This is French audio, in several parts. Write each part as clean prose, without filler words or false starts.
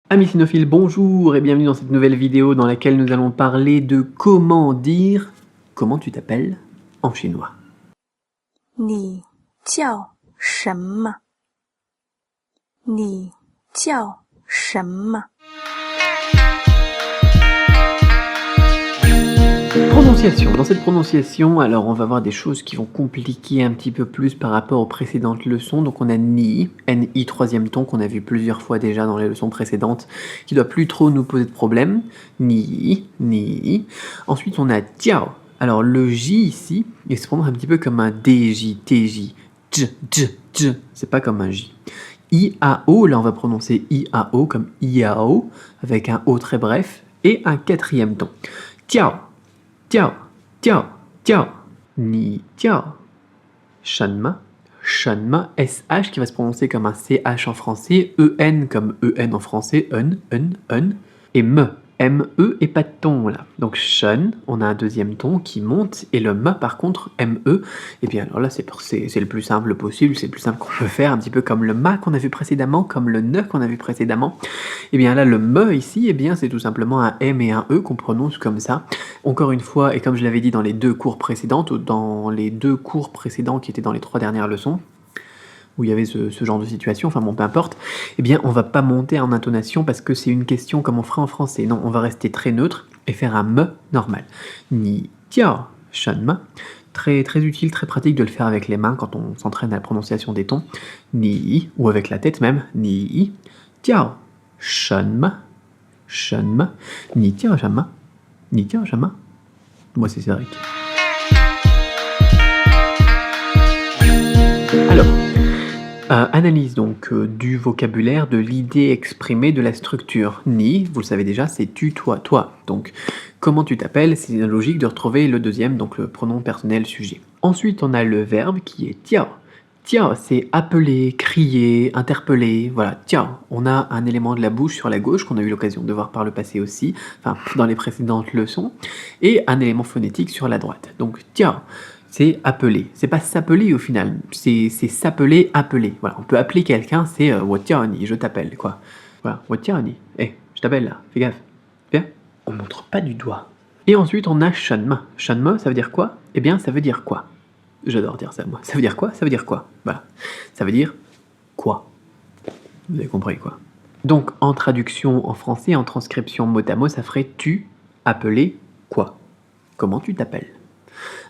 Amis cynophiles, bonjour et bienvenue dans cette nouvelle vidéo dans laquelle nous allons parler de comment dire « Comment tu t'appelles » en chinois. 你叫什么？你叫什么？ Prononciation. Dans cette prononciation, alors on va voir des choses qui vont compliquer un petit peu plus par rapport aux précédentes leçons. Donc on a ni, ni troisième ton qu'on a vu plusieurs fois déjà dans les leçons précédentes, qui doit plus trop nous poser de problème. Ni, ni. Ensuite on a tiao. Alors le J ici, il se prononce un petit peu comme un DJ, TJ. J, j, j. C'est pas comme un J. IAO, là on va prononcer IAO comme IAO, avec un O très bref, et un quatrième ton. Tiao. Tiao, tiao, tiao, ni tiao. Shanma, shanma, SH qui va se prononcer comme un CH en français, EN comme EN en français, un, et ME et pas de ton là. Donc shan, on a un deuxième ton qui monte, et le me par contre, ME, et bien alors là c'est le plus simple possible, c'est le plus simple qu'on peut faire, un petit peu comme le ma qu'on a vu précédemment, comme le ne qu'on a vu précédemment. Et bien là le me ici, et bien c'est tout simplement un M et un E qu'on prononce comme ça. Encore une fois, et comme je l'avais dit dans les deux cours précédentes, ou dans les deux cours précédents qui étaient dans les 3 dernières leçons, où il y avait ce genre de situation, enfin bon, peu importe, eh bien on va pas monter en intonation parce que c'est une question comme on ferait en français. Non, on va rester très neutre et faire un me normal. Ni tia, shanma. Très, très utile, très pratique de le faire avec les mains quand on s'entraîne à la prononciation des tons. Ni, ou avec la tête même. Ni tia, shanma, shanma. Ni tia, shanma. Ni tia, shanma. Moi c'est Cédric. Alors, analyse donc du vocabulaire, de l'idée exprimée, de la structure. Ni, vous le savez déjà, c'est tu, toi, toi. Donc, comment tu t'appelles, c'est logique de retrouver le deuxième, donc le pronom personnel sujet. Ensuite, on a le verbe qui est tia. Tia, c'est appeler, crier, interpeller, voilà, tia. On a un élément de la bouche sur la gauche qu'on a eu l'occasion de voir par le passé aussi, enfin dans les précédentes leçons, et un élément phonétique sur la droite. Donc tia, c'est appeler. C'est pas s'appeler au final, c'est s'appeler, appeler. Voilà, on peut appeler quelqu'un, c'est Wotiani, je t'appelle, quoi. Voilà, Wotiani, je t'appelle là, fais gaffe. Viens, on montre pas du doigt. Et ensuite, on a shanma. Shanma, ça veut dire quoi? Eh bien, ça veut dire quoi? J'adore dire ça, moi. Ça veut dire quoi? Ça veut dire quoi? Voilà. Ça veut dire quoi? Vous avez compris, quoi. Donc, en traduction en français, en transcription mot à mot, ça ferait tu, appeler, quoi? Comment tu t'appelles?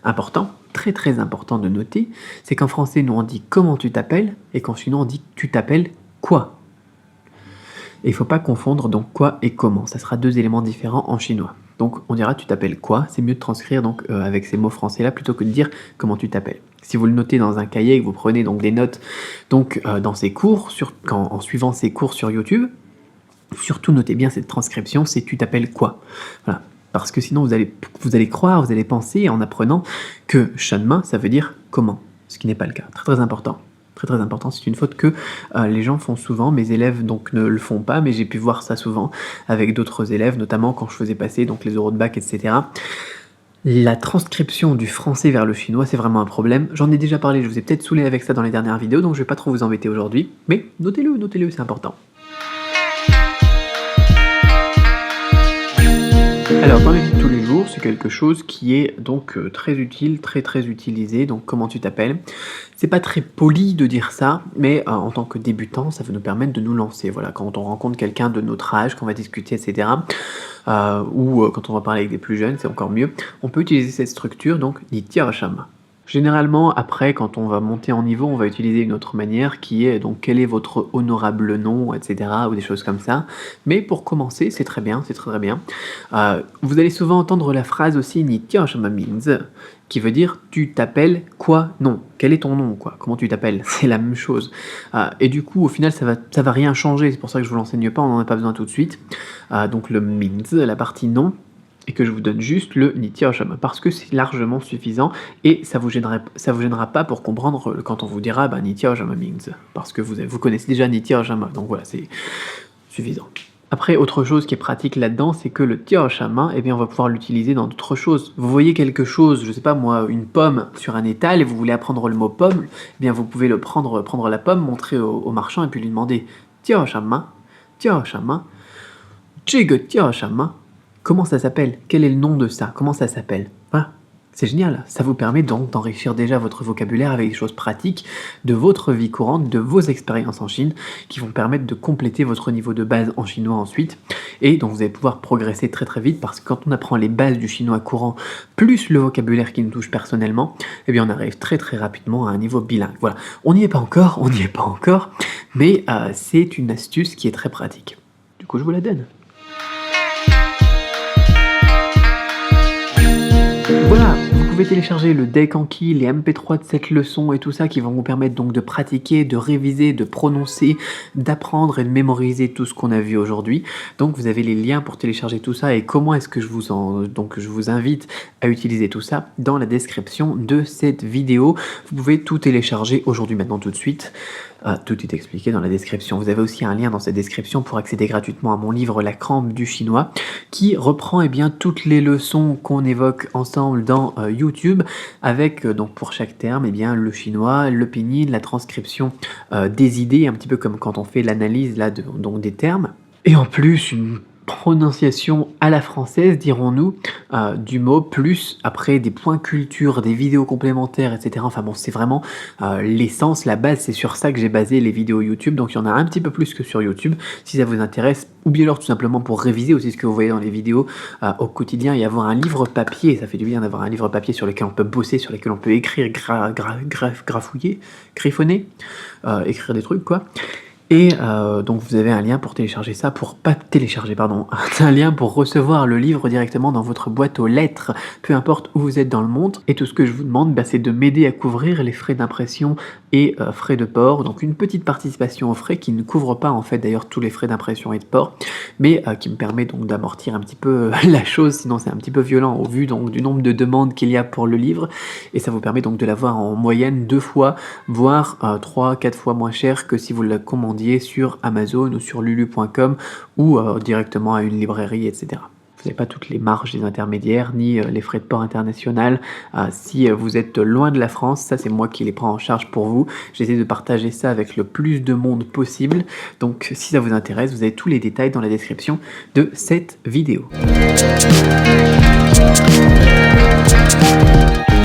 Important, très très important de noter, c'est qu'en français, nous on dit comment tu t'appelles, et qu'en chinois on dit tu t'appelles quoi? Et il ne faut pas confondre donc quoi et comment, ça sera deux éléments différents en chinois. Donc on dira tu t'appelles quoi, c'est mieux de transcrire donc avec ces mots français là plutôt que de dire comment tu t'appelles. Si vous le notez dans un cahier et que vous prenez donc des notes donc, dans ces cours, en suivant ces cours sur YouTube, surtout notez bien cette transcription, c'est tu t'appelles quoi. Voilà. Parce que sinon vous allez croire, vous allez penser en apprenant que shanma ça veut dire comment, ce qui n'est pas le cas. Très très important. Très très important, c'est une faute que les gens font souvent, mes élèves donc ne le font pas, mais j'ai pu voir ça souvent avec d'autres élèves, notamment quand je faisais passer donc les oraux de bac, etc. La transcription du français vers le chinois, c'est vraiment un problème. J'en ai déjà parlé, je vous ai peut-être saoulé avec ça dans les dernières vidéos, donc je vais pas trop vous embêter aujourd'hui, mais notez-le, c'est important. Alors, dans la vie de tous les jours, c'est quelque chose qui est donc très utile, très très utilisé. Donc, comment tu t'appelles? C'est pas très poli de dire ça, mais en tant que débutant, ça va nous permettre de nous lancer. Voilà, quand on rencontre quelqu'un de notre âge, qu'on va discuter, etc., ou quand on va parler avec des plus jeunes, c'est encore mieux. On peut utiliser cette structure, donc ni tirachama. Généralement, après, quand on va monter en niveau, on va utiliser une autre manière qui est donc quel est votre honorable nom, etc. ou des choses comme ça. Mais pour commencer, c'est très bien, c'est très très bien. Vous allez souvent entendre la phrase aussi ni tirashama means, qui veut dire tu t'appelles quoi? Non. Quel est ton nom, quoi? Comment tu t'appelles? C'est la même chose. Et du coup, au final, ça va rien changer. C'est pour ça que je vous l'enseigne pas, on n'en a pas besoin tout de suite. Donc le means, la partie nom, et que je vous donne juste le Nitiashama, parce que c'est largement suffisant, et ça vous gênera pas pour comprendre quand on vous dira Nitiashama means, parce que vous connaissez déjà Nitiashama, donc voilà, c'est suffisant. Après, autre chose qui est pratique là-dedans, c'est que le tirachama, eh bien, on va pouvoir l'utiliser dans d'autres choses. Vous voyez quelque chose, je sais pas moi, une pomme sur un étal, et vous voulez apprendre le mot pomme, eh bien, vous pouvez prendre la pomme, montrer au marchand, et puis lui demander tirachama, 叫什么？这个叫什么？ Comment ça s'appelle? Quel est le nom de ça? Comment ça s'appelle? Voilà. C'est génial, ça vous permet donc d'enrichir déjà votre vocabulaire avec des choses pratiques de votre vie courante, de vos expériences en Chine, qui vont permettre de compléter votre niveau de base en chinois ensuite, et donc vous allez pouvoir progresser très très vite, parce que quand on apprend les bases du chinois courant, plus le vocabulaire qui nous touche personnellement, eh bien on arrive très très rapidement à un niveau bilingue. Voilà, on n'y est pas encore, mais c'est une astuce qui est très pratique. Du coup je vous la donne. Voilà, vous pouvez télécharger le deck Anki, les MP3 de cette leçon et tout ça qui vont vous permettre donc de pratiquer, de réviser, de prononcer, d'apprendre et de mémoriser tout ce qu'on a vu aujourd'hui. Donc vous avez les liens pour télécharger tout ça et comment est-ce que je vous invite à utiliser tout ça dans la description de cette vidéo. Vous pouvez tout télécharger aujourd'hui, maintenant, tout de suite. Tout est expliqué dans la description. Vous avez aussi un lien dans cette description pour accéder gratuitement à mon livre La crampe du chinois qui reprend bien toutes les leçons qu'on évoque ensemble dans YouTube avec donc pour chaque terme bien le chinois, le pinyin, la transcription des idées, un petit peu comme quand on fait l'analyse là donc des termes. Et en plus une prononciation à la française, dirons-nous, du mot, plus après des points culture, des vidéos complémentaires, etc. Enfin bon, c'est vraiment l'essence, la base, c'est sur ça que j'ai basé les vidéos YouTube, donc il y en a un petit peu plus que sur YouTube, si ça vous intéresse, ou bien alors tout simplement pour réviser aussi ce que vous voyez dans les vidéos au quotidien et avoir un livre papier, ça fait du bien d'avoir un livre papier sur lequel on peut bosser, sur lequel on peut écrire, grafouiller, griffonner, écrire des trucs quoi. Et donc vous avez un lien pour télécharger ça, un lien pour recevoir le livre directement dans votre boîte aux lettres, peu importe où vous êtes dans le monde. Et tout ce que je vous demande, c'est de m'aider à couvrir les frais d'impression et frais de port. Donc une petite participation aux frais qui ne couvre pas en fait d'ailleurs tous les frais d'impression et de port, mais qui me permet donc d'amortir un petit peu la chose, sinon c'est un petit peu violent au vu donc du nombre de demandes qu'il y a pour le livre. Et ça vous permet donc de l'avoir en moyenne 2 fois, voire 3-4 fois moins cher que si vous le commandiez sur Amazon ou sur lulu.com ou directement à une librairie, etc. Vous n'avez pas toutes les marges des intermédiaires, ni les frais de port international. Si vous êtes loin de la France, ça c'est moi qui les prends en charge pour vous. J'essaie de partager ça avec le plus de monde possible. Donc si ça vous intéresse, vous avez tous les détails dans la description de cette vidéo.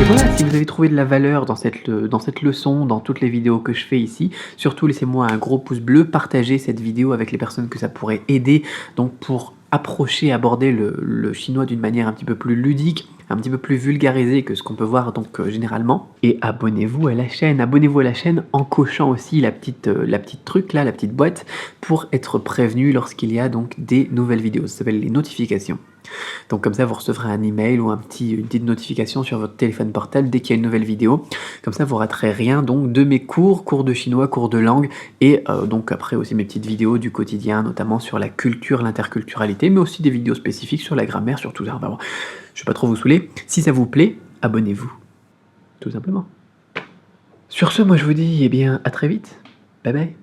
Et voilà, si vous avez trouvé de la valeur dans cette leçon, dans toutes les vidéos que je fais ici, surtout laissez-moi un gros pouce bleu, partagez cette vidéo avec les personnes que ça pourrait aider, donc pour approcher, aborder le chinois d'une manière un petit peu plus ludique, un petit peu plus vulgarisée que ce qu'on peut voir donc généralement. Et abonnez-vous à la chaîne en cochant aussi la petite truc là, la petite boîte, pour être prévenu lorsqu'il y a donc des nouvelles vidéos. Ça s'appelle les notifications. Donc comme ça vous recevrez un email ou une petite notification sur votre téléphone portable dès qu'il y a une nouvelle vidéo. Comme ça vous raterez rien donc de mes cours de chinois, cours de langue et donc après aussi mes petites vidéos du quotidien, notamment sur la culture, l'interculturalité, mais aussi des vidéos spécifiques sur la grammaire, sur tout ça. Enfin bon, je vais pas trop vous saouler. Si ça vous plaît, abonnez-vous. Tout simplement. Sur ce, moi je vous dis à très vite. Bye bye.